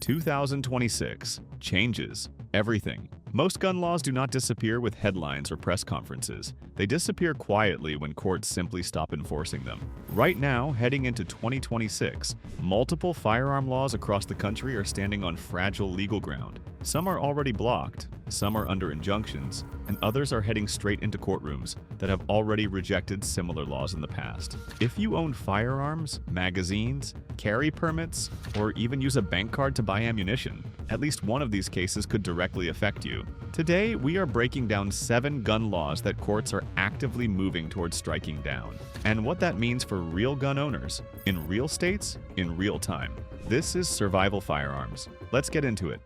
2026 changes everything. Most gun laws do not disappear with headlines or press conferences. They disappear quietly when courts simply stop enforcing them. Right now, heading into 2026, multiple firearm laws across the country are standing on fragile legal ground. Some are already blocked, some are under injunctions, and others are heading straight into courtrooms that have already rejected similar laws in the past. If you own firearms, magazines, carry permits, or even use a bank card to buy ammunition, at least one of these cases could directly affect you. Today, we are breaking down 7 gun laws that courts are actively moving towards striking down, and what that means for real gun owners, in real states, in real time. This is Survival Firearms. Let's get into it.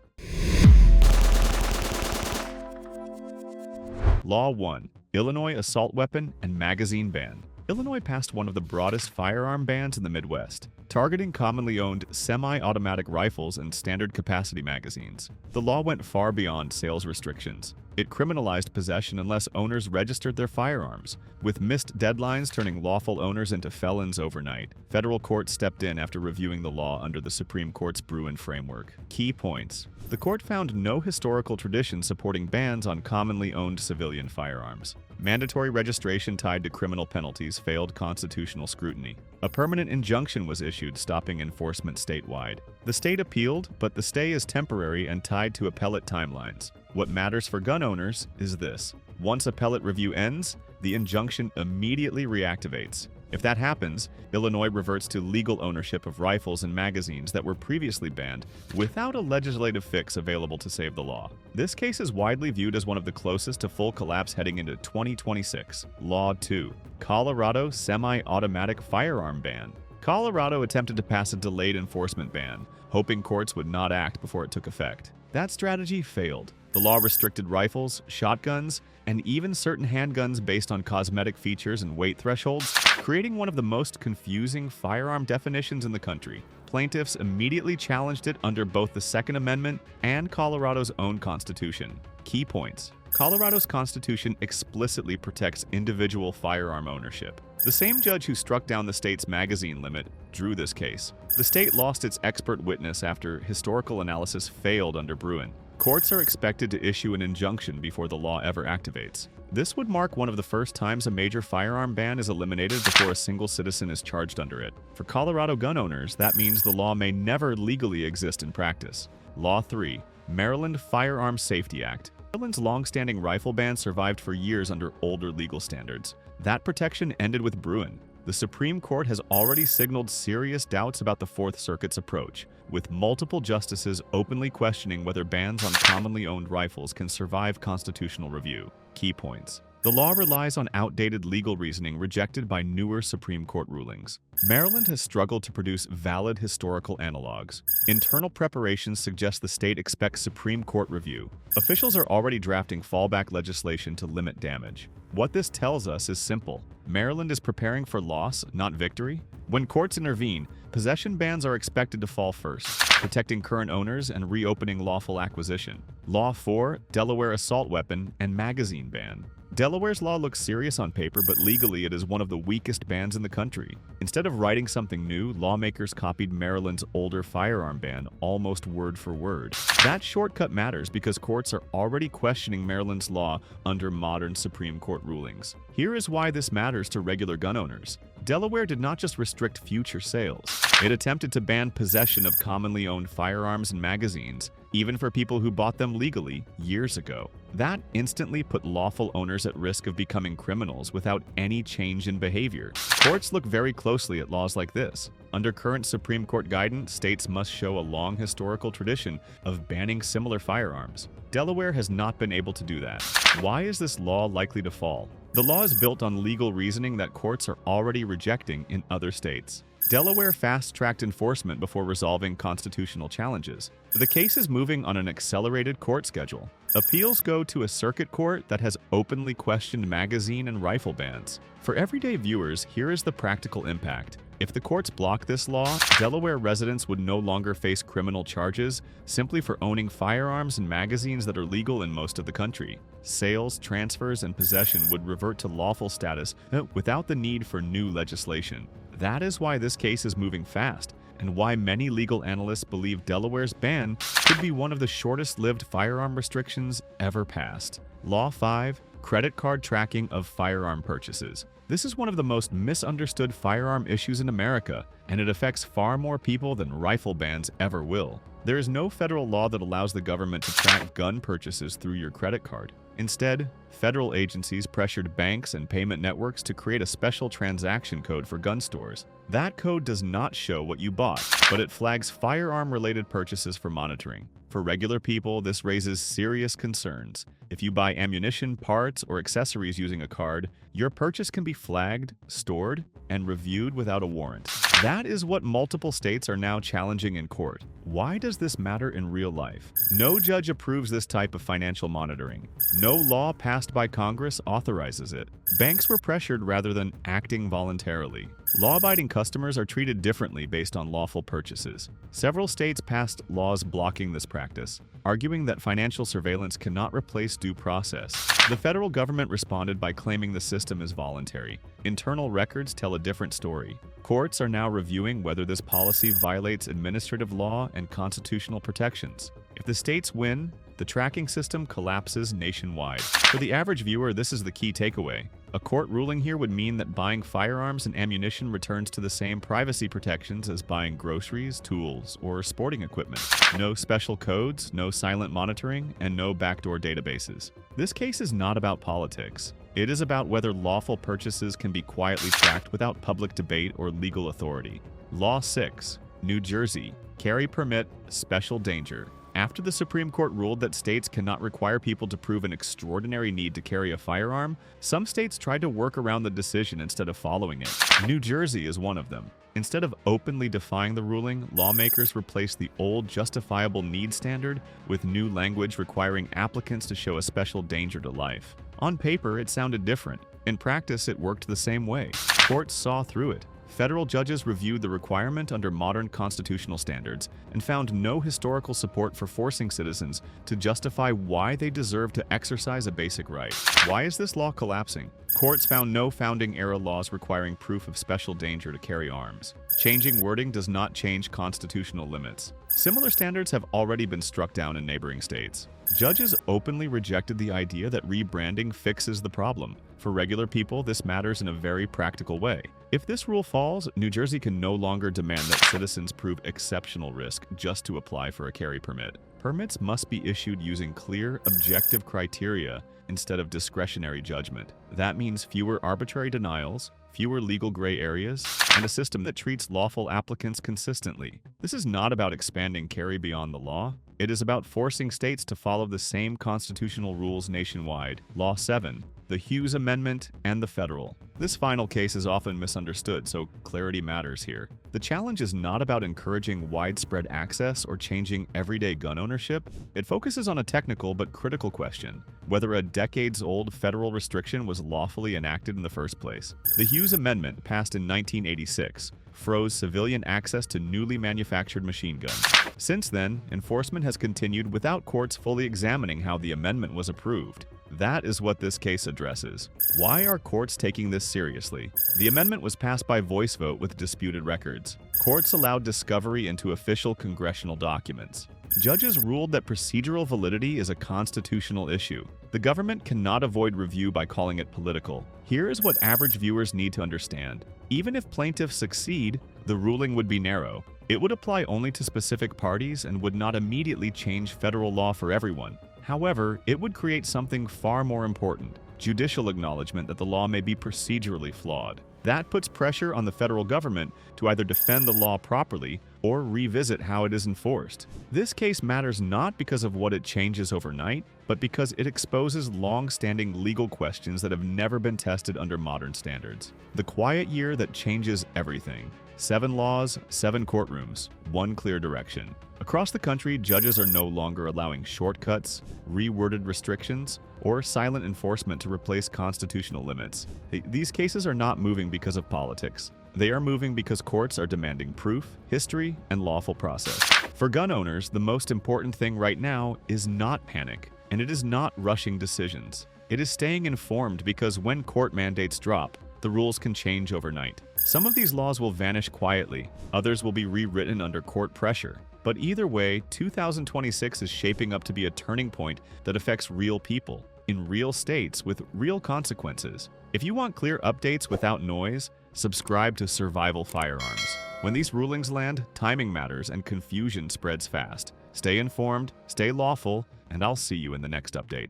Law 1. Illinois Assault Weapon and Magazine Ban. Illinois passed one of the broadest firearm bans in the Midwest, targeting commonly owned semi-automatic rifles and standard capacity magazines. The law went far beyond sales restrictions. It criminalized possession unless owners registered their firearms, with missed deadlines turning lawful owners into felons overnight. Federal courts stepped in after reviewing the law under the Supreme Court's Bruin framework. Key points. The court found no historical tradition supporting bans on commonly owned civilian firearms. Mandatory registration tied to criminal penalties failed constitutional scrutiny. A permanent injunction was issued stopping enforcement statewide. The state appealed, but the stay is temporary and tied to appellate timelines. What matters for gun owners is this. Once appellate review ends, the injunction immediately reactivates. If that happens, Illinois reverts to legal ownership of rifles and magazines that were previously banned without a legislative fix available to save the law. This case is widely viewed as one of the closest to full collapse heading into 2026. Law 2. Colorado Semi-Automatic Firearm Ban. Colorado attempted to pass a delayed enforcement ban, hoping courts would not act before it took effect. That strategy failed. The law restricted rifles, shotguns, and even certain handguns based on cosmetic features and weight thresholds, creating one of the most confusing firearm definitions in the country. Plaintiffs immediately challenged it under both the Second Amendment and Colorado's own constitution. Key points. Colorado's constitution explicitly protects individual firearm ownership. The same judge who struck down the state's magazine limit drew this case. The state lost its expert witness after historical analysis failed under Bruin. Courts are expected to issue an injunction before the law ever activates. This would mark one of the first times a major firearm ban is eliminated before a single citizen is charged under it. For Colorado gun owners, that means the law may never legally exist in practice. Law 3. Maryland Firearm Safety Act. Maryland's long-standing rifle ban survived for years under older legal standards. That protection ended with Bruin. The Supreme Court has already signaled serious doubts about the Fourth Circuit's approach, with multiple justices openly questioning whether bans on commonly owned rifles can survive constitutional review. Key points. The law relies on outdated legal reasoning rejected by newer Supreme Court rulings. Maryland has struggled to produce valid historical analogs. Internal preparations suggest the state expects Supreme Court review. Officials are already drafting fallback legislation to limit damage. What this tells us is simple. Maryland is preparing for loss, not victory. When courts intervene, possession bans are expected to fall first, protecting current owners and reopening lawful acquisition. Law 4. Delaware Assault Weapon and Magazine Ban. Delaware's law looks serious on paper, but legally it is one of the weakest bans in the country. Instead of writing something new, lawmakers copied Maryland's older firearm ban almost word for word. That shortcut matters because courts are already questioning Maryland's law under modern Supreme Court rulings. Here is why this matters to regular gun owners. Delaware did not just restrict future sales. It attempted to ban possession of commonly owned firearms and magazines, even for people who bought them legally years ago. That instantly put lawful owners at risk of becoming criminals without any change in behavior. Courts look very closely at laws like this. Under current Supreme Court guidance, states must show a long historical tradition of banning similar firearms. Delaware has not been able to do that. Why is this law likely to fall? The law is built on legal reasoning that courts are already rejecting in other states. Delaware fast-tracked enforcement before resolving constitutional challenges. The case is moving on an accelerated court schedule. Appeals go to a circuit court that has openly questioned magazine and rifle bans. For everyday viewers, here is the practical impact. If the courts block this law, Delaware residents would no longer face criminal charges simply for owning firearms and magazines that are legal in most of the country. Sales, transfers, and possession would revert to lawful status without the need for new legislation. That is why this case is moving fast, and why many legal analysts believe Delaware's ban could be one of the shortest-lived firearm restrictions ever passed. Law 5. Credit card tracking of firearm purchases. This is one of the most misunderstood firearm issues in America, and it affects far more people than rifle bans ever will. There is no federal law that allows the government to track gun purchases through your credit card. Instead, federal agencies pressured banks and payment networks to create a special transaction code for gun stores. That code does not show what you bought, but it flags firearm-related purchases for monitoring. For regular people, this raises serious concerns. If you buy ammunition, parts, or accessories using a card, your purchase can be flagged, stored, and reviewed without a warrant. That is what multiple states are now challenging in court. Why does this matter in real life? No judge approves this type of financial monitoring. No law passed by Congress authorizes it. Banks were pressured rather than acting voluntarily. Law-abiding customers are treated differently based on lawful purchases. Several states passed laws blocking this practice, arguing that financial surveillance cannot replace due process. The federal government responded by claiming the system is voluntary. Internal records tell a different story. Courts are now reviewing whether this policy violates administrative law and constitutional protections. If the states win, the tracking system collapses nationwide. For the average viewer, this is the key takeaway. A court ruling here would mean that buying firearms and ammunition returns to the same privacy protections as buying groceries, tools, or sporting equipment. No special codes, no silent monitoring, and no backdoor databases. This case is not about politics. It is about whether lawful purchases can be quietly tracked without public debate or legal authority. Law 6. New Jersey. Carry permit, special danger. After the Supreme Court ruled that states cannot require people to prove an extraordinary need to carry a firearm, some states tried to work around the decision instead of following it. New Jersey is one of them. Instead of openly defying the ruling, lawmakers replaced the old justifiable need standard with new language requiring applicants to show a special danger to life. On paper, it sounded different. In practice, it worked the same way. Courts saw through it. Federal judges reviewed the requirement under modern constitutional standards and found no historical support for forcing citizens to justify why they deserve to exercise a basic right. Why is this law collapsing? Courts found no founding-era laws requiring proof of special danger to carry arms. Changing wording does not change constitutional limits. Similar standards have already been struck down in neighboring states. Judges openly rejected the idea that rebranding fixes the problem. For regular people, this matters in a very practical way. If this rule falls, New Jersey can no longer demand that citizens prove exceptional risk just to apply for a carry permit. Permits must be issued using clear, objective criteria instead of discretionary judgment. That means fewer arbitrary denials, fewer legal gray areas, and a system that treats lawful applicants consistently. This is not about expanding carry beyond the law. It is about forcing states to follow the same constitutional rules nationwide. Law 7. The Hughes Amendment and the Federal. This final case is often misunderstood, so clarity matters here. The challenge is not about encouraging widespread access or changing everyday gun ownership. It focuses on a technical but critical question: whether a decades-old federal restriction was lawfully enacted in the first place. The Hughes Amendment, passed in 1986, froze civilian access to newly manufactured machine guns. Since then, enforcement has continued without courts fully examining how the amendment was approved. That is what this case addresses. Why are courts taking this seriously? The amendment was passed by voice vote with disputed records. Courts allowed discovery into official congressional documents. Judges ruled that procedural validity is a constitutional issue. The government cannot avoid review by calling it political. Here is what average viewers need to understand. Even if plaintiffs succeed, the ruling would be narrow. It would apply only to specific parties and would not immediately change federal law for everyone. However, it would create something far more important: judicial acknowledgement that the law may be procedurally flawed. That puts pressure on the federal government to either defend the law properly or revisit how it is enforced. This case matters not because of what it changes overnight, but because it exposes long-standing legal questions that have never been tested under modern standards. The quiet year that changes everything. 7 laws, 7 courtrooms, 1 clear direction. Across the country, judges are no longer allowing shortcuts, reworded restrictions, or silent enforcement to replace constitutional limits. These cases are not moving because of politics. They are moving because courts are demanding proof, history, and lawful process. For gun owners, the most important thing right now is not panic, and it is not rushing decisions. It is staying informed, because when court mandates drop, the rules can change overnight. Some of these laws will vanish quietly, others will be rewritten under court pressure. But either way, 2026 is shaping up to be a turning point that affects real people, in real states with real consequences. If you want clear updates without noise, subscribe to Survival Firearms. When these rulings land, timing matters and confusion spreads fast. Stay informed, stay lawful, and I'll see you in the next update.